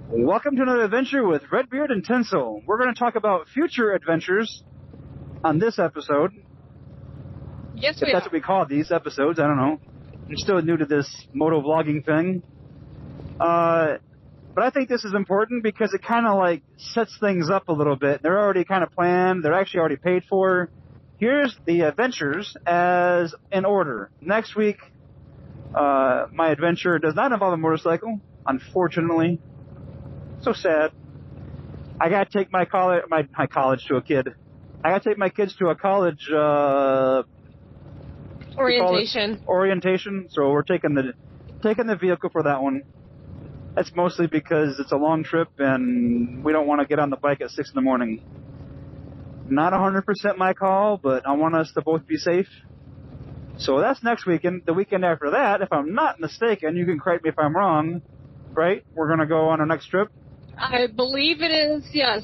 Welcome to another adventure with Redbeard and Tinsel. We're going to talk about future adventures on this episode. Yes, if that's what we call these episodes, I don't know. I'm still new to this moto vlogging thing. But I think this is important because it kind of like sets things up a little bit. They're already kind of planned. They're actually already paid for. Here's the adventures as in order. Next week, my adventure does not involve a motorcycle, unfortunately. So sad. I gotta take my college to a kid. I gotta take my kids to a college orientation. So we're taking the vehicle for that one. That's mostly because it's a long trip and we don't want to get on the bike at 6 in the morning. Not 100% my call, but I want us to both be safe. So that's next weekend. The weekend after that, if I'm not mistaken, you can correct me if I'm wrong, right? We're gonna go on our next trip. I believe it is, yes.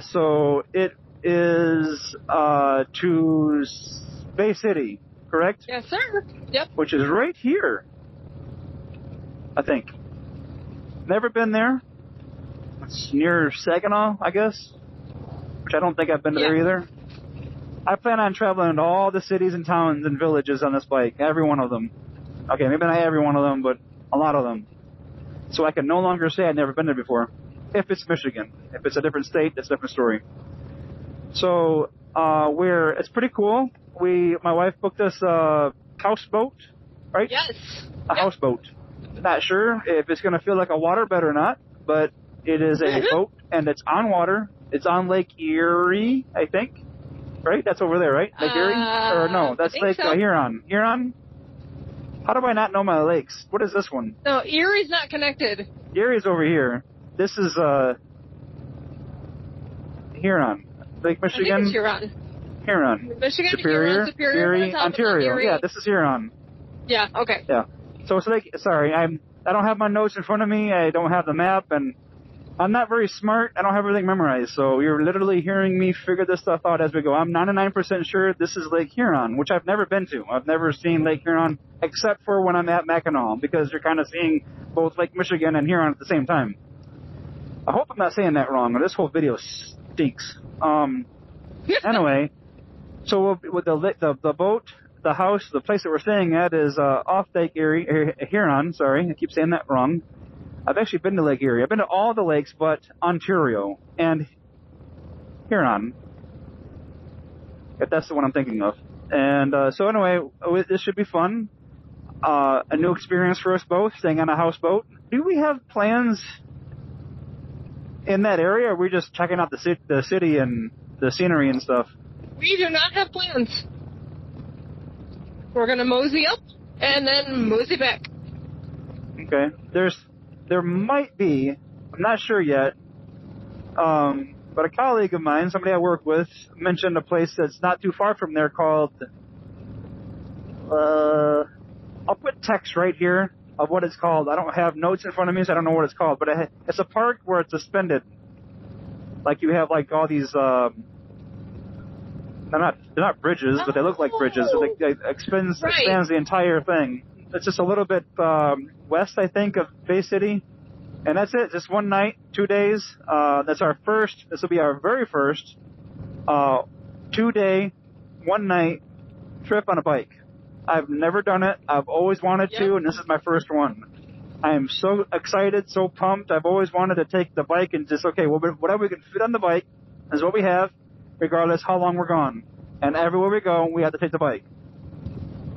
So it is to Bay City, correct? Yes, sir. Yep. Which is right here, I think. Never been there. It's near Saginaw, I guess, which I don't think I've been to there either. I plan on traveling to all the cities and towns and villages on this bike, every one of them. Okay, maybe not every one of them, but a lot of them. So I can no longer say I've never been there before. If it's Michigan. If it's a different state, that's a different story. So, it's pretty cool. My wife booked us a houseboat, right? Yes. A houseboat. Not sure if it's going to feel like a waterbed or not, but it is a boat, and it's on water. It's on Lake Erie, I think. Right? That's over there, right? Lake Erie? Or no, that's Lake Huron. Huron? How do I not know my lakes? What is this one? No, Erie's not connected. Erie's over here. This is Huron. Lake Michigan. I think it's Huron. Huron. Michigan, Superior, Erie, Ontario. Erie. Yeah, this is Huron. Yeah, okay. Yeah. So it's like, sorry, I don't have my notes in front of me. I don't have the map, and I'm not very smart. I don't have everything memorized. So you're literally hearing me figure this stuff out as we go. I'm 99% sure this is Lake Huron, which I've never been to. I've never seen Lake Huron except for when I'm at Mackinac, because you're kind of seeing both Lake Michigan and Huron at the same time. I hope I'm not saying that wrong, or this whole video stinks. Anyway, so with the boat, the house, the place that we're staying at is off Lake Erie, Huron. Sorry, I keep saying that wrong. I've actually been to Lake Erie. I've been to all the lakes but Ontario and Huron, if that's the one I'm thinking of. And so anyway, this should be fun. A new experience for us both, staying on a houseboat. Do we have plans in that area, or are we just checking out the city and the scenery and stuff? We do not have plans. We're going to mosey up and then mosey back. Okay. There might be, I'm not sure yet, but a colleague of mine, somebody I work with, mentioned a place that's not too far from there called, I'll put text right here of what it's called. I don't have notes in front of me, so I don't know what it's called, but it's a park where it's suspended. Like you have like all these, they're not bridges, but they look like bridges. So it expands the entire thing. It's just a little bit west, I think, of Bay City. And that's it. Just one night, 2 days. This will be our very first 2-day, 1-night trip on a bike. I've never done it. I've always wanted to, and this is my first one. I am so excited, so pumped. I've always wanted to take the bike and just, whatever we can fit on the bike is what we have, regardless how long we're gone. And everywhere we go, we have to take the bike.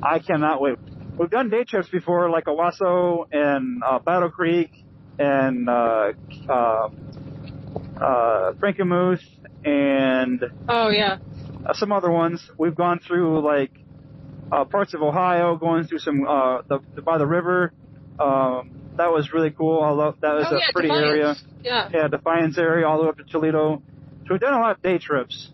I cannot wait. We've done day trips before, like Owasso and Battle Creek and Frankenmuth and some other ones. We've gone through like parts of Ohio, going through some by the river. That was really cool. I love that. Was a pretty Defiance. Area. Yeah, Defiance area all the way up to Toledo. So we've done a lot of day trips.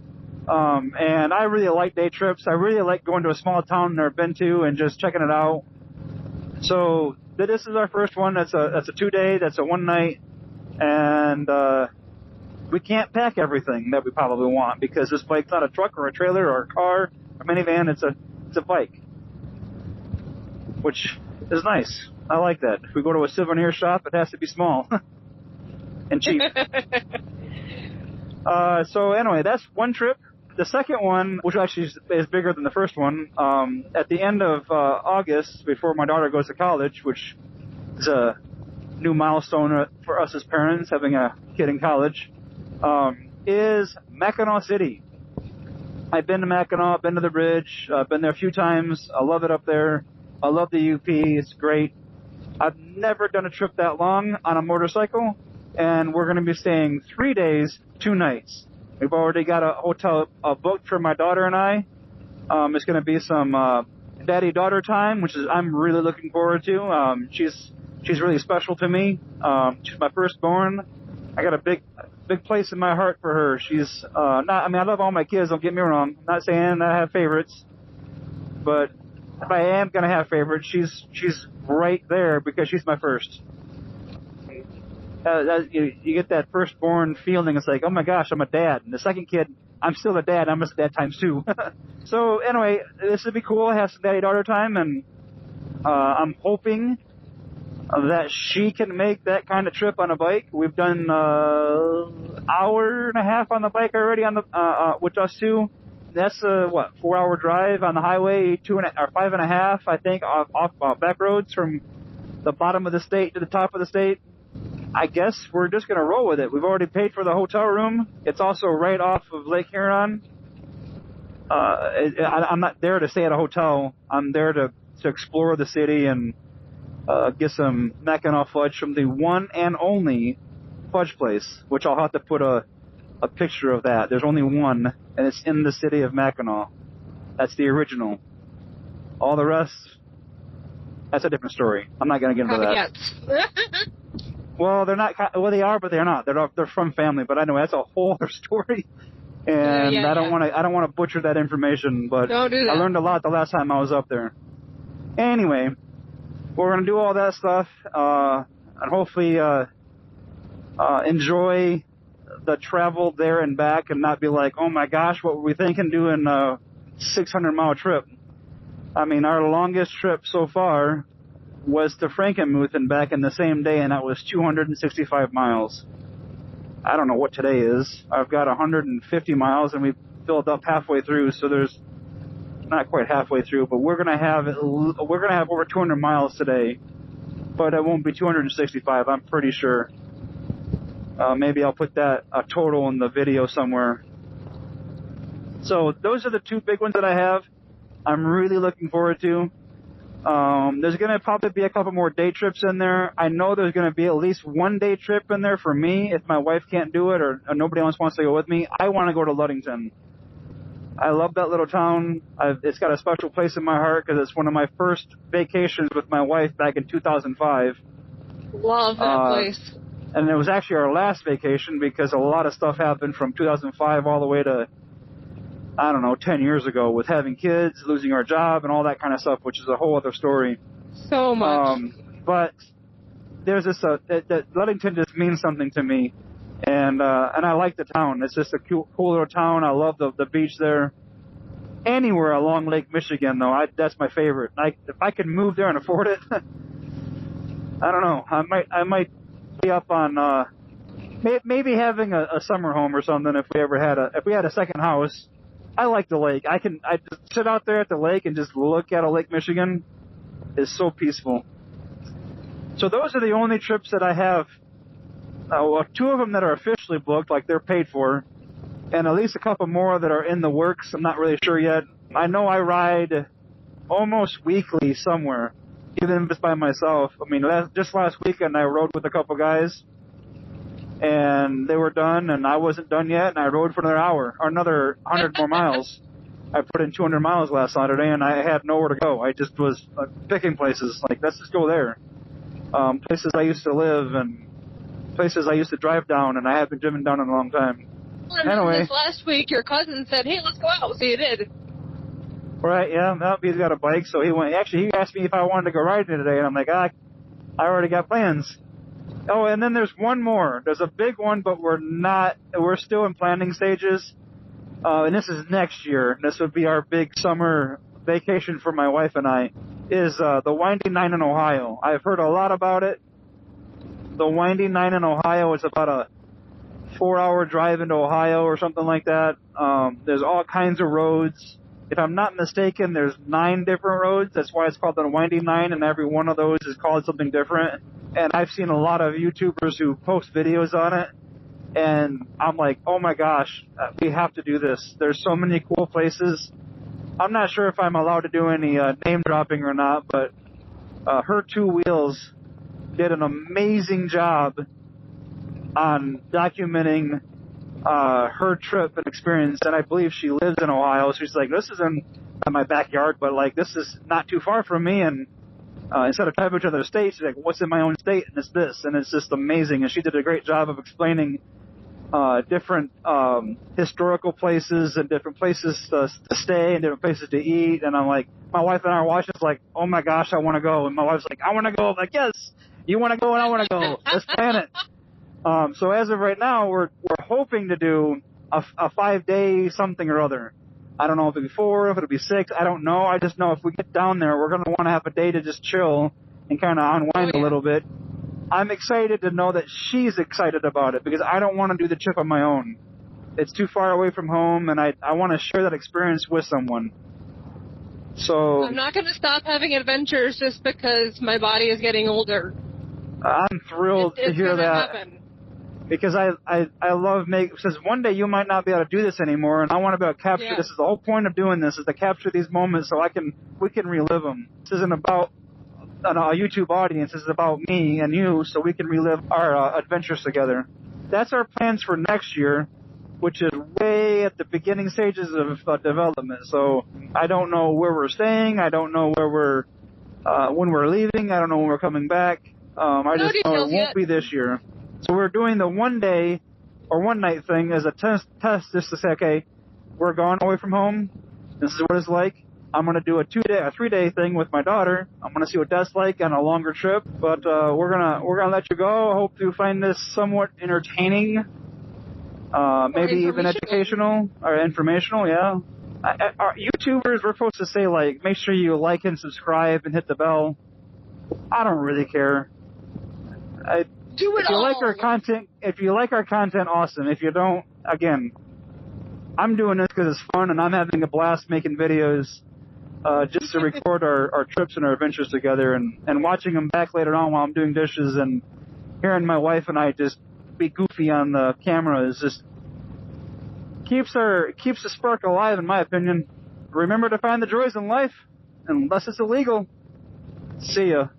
And I really like day trips. I really like going to a small town I've never been to and just checking it out. So this is our first one. That's a 2-day. That's a 1-night. And we can't pack everything that we probably want because this bike's not a truck or a trailer or a car or minivan. It's a bike, which is nice. I like that. If we go to a souvenir shop, it has to be small. and cheap. So anyway, that's one trip. The second one, which actually is bigger than the first one, at the end of August, before my daughter goes to college, which is a new milestone for us as parents, having a kid in college, is Mackinac City. I've been to Mackinac, been to the bridge, been there a few times. I love it up there. I love the UP. It's great. I've never done a trip that long on a motorcycle, and we're going to be staying 3 days, 2 nights. We've already got a hotel booked for my daughter and I. It's going to be some daddy-daughter time, which is I'm really looking forward to. She's really special to me. She's my firstborn. I got a big place in my heart for her. She's not. I mean, I love all my kids. Don't get me wrong. I'm not saying I have favorites, but if I am going to have favorites, she's right there because she's my first. You get that firstborn feeling. It's like, oh my gosh, I'm a dad. And the second kid, I'm still a dad. I'm a dad times 2. So anyway, this would be cool. I have some daddy-daughter time, and I'm hoping that she can make that kind of trip on a bike. We've done hour and a half on the bike already on the with us two. That's a 4-hour drive on the highway, 5.5, I think, off back roads from the bottom of the state to the top of the state. I guess we're just going to roll with it. We've already paid for the hotel room. It's also right off of Lake Huron. I'm not there to stay at a hotel. I'm there to explore the city and get some Mackinac fudge from the one and only fudge place, which I'll have to put a picture of that. There's only one, and it's in the city of Mackinac. That's the original. All the rest, that's a different story. I'm not going to get into that. Well, they're not. Well, they are, but they're not. They're from family. But anyway, that's a whole other story, and I don't want to butcher that information. But don't do that. I learned a lot the last time I was up there. Anyway, we're gonna do all that stuff, and hopefully enjoy the travel there and back, and not be like, oh my gosh, what were we thinking doing a 600-mile trip? I mean, our longest trip so far was to Frankenmuth and back in the same day, and that was 265 miles. I don't know what today is. I've got 150 miles, and we filled up halfway through, so there's not quite halfway through, but we're gonna have over 200 miles today, but it won't be 265. I'm pretty sure. Maybe I'll put that a total in the video somewhere. So those are the 2 big ones that I have. I'm really looking forward to. There's going to probably be a couple more day trips in there. I know there's going to be at least 1 day trip in there for me if my wife can't do it or nobody else wants to go with me. I want to go to Ludington. I love that little town. It's got a special place in my heart because it's one of my first vacations with my wife back in 2005. Love that place. And it was actually our last vacation because a lot of stuff happened from 2005 all the way to, I don't know, 10 years ago with having kids, losing our job, and all that kind of stuff, which is a whole other story. So much. But there's this, that Ludington just means something to me. And I like the town. It's just a cool little town. I love the beach there. Anywhere along Lake Michigan, though, that's my favorite. If I could move there and afford it, I don't know. I might be up on maybe having a summer home or something if we had a second house. I like the lake. I just sit out there at the lake and just look at a Lake Michigan. It's so peaceful. So those are the only trips that I have. 2 of them that are officially booked, like they're paid for, and at least a couple more that are in the works. I'm not really sure yet. I know I ride almost weekly somewhere, even if it's by myself. I mean, just last weekend I rode with a couple guys, and they were done, and I wasn't done yet, and I rode for another hour, or another 100 more miles. I put in 200 miles last Saturday, and I had nowhere to go. I just was picking places, like, let's just go there. Places I used to live, and places I used to drive down, and I haven't driven down in a long time. Well, anyway, this last week, your cousin said, hey, let's go out. So you did. Right, yeah. Well, he's got a bike, so he went. Actually, he asked me if I wanted to go riding today, and I'm like, I already got plans. Oh, and then there's one more. There's a big one, but we're still in planning stages. And this is next year. This would be our big summer vacation for my wife and I, is the Winding Nine in Ohio. I've heard a lot about it. the Winding Nine in Ohio is about a 4-hour drive into Ohio or something like that. There's all kinds of roads. If I'm not mistaken, there's 9 different roads. That's why it's called the Winding Nine, and every one of those is called something different. And I've seen a lot of YouTubers who post videos on it, and I'm like, oh my gosh, we have to do this. There's so many cool places. I'm not sure if I'm allowed to do any name dropping or not, but Her Two Wheels did an amazing job on documenting her trip and experience, and I believe she lives in Ohio. So she's like, this isn't my backyard, but like this is not too far from me, and instead of traveling to other states, she's like, what's in my own state? And it's this, and it's just amazing. And she did a great job of explaining different historical places and different places to stay and different places to eat. And I'm like, my wife and I are watching, it's like, oh my gosh, I want to go. And my wife's like, I want to go. I'm like, yes, you want to go and I want to go. Let's plan it. So as of right now, we're hoping to do a 5-day something or other. I don't know if it'll be 4, if it'll be 6. I don't know. I just know if we get down there, we're going to want to have a day to just chill and kind of unwind a little bit. I'm excited to know that she's excited about it because I don't want to do the trip on my own. It's too far away from home, and I want to share that experience with someone. So I'm not going to stop having adventures just because my body is getting older. I'm thrilled to hear that. Happen. Because I love since one day you might not be able to do this anymore, and I want to be able to capture. This is the whole point of doing this, is to capture these moments so we can relive them. This isn't about a YouTube audience. This is about me and you, so we can relive our adventures together. That's our plans for next year, which is way at the beginning stages of development. So I don't know where we're staying. I don't know where when we're leaving. I don't know when we're coming back. I just know it won't be this year. So we're doing the 1 day or 1 night thing as a test just to say, okay, we're gone away from home. This is what it's like. I'm going to do a 3-day thing with my daughter. I'm going to see what that's like on a longer trip. But we're gonna let you go. I hope you find this somewhat entertaining, maybe even educational or informational. Yeah. Our YouTubers, we're supposed to say like, make sure you like and subscribe and hit the bell. I don't really care. If you like our content, awesome. If you don't, again, I'm doing this because it's fun and I'm having a blast making videos just to record our trips and our adventures together, and watching them back later on while I'm doing dishes and hearing my wife and I just be goofy on the camera is just keeps the spark alive, in my opinion. Remember to find the joys in life, unless it's illegal. See ya.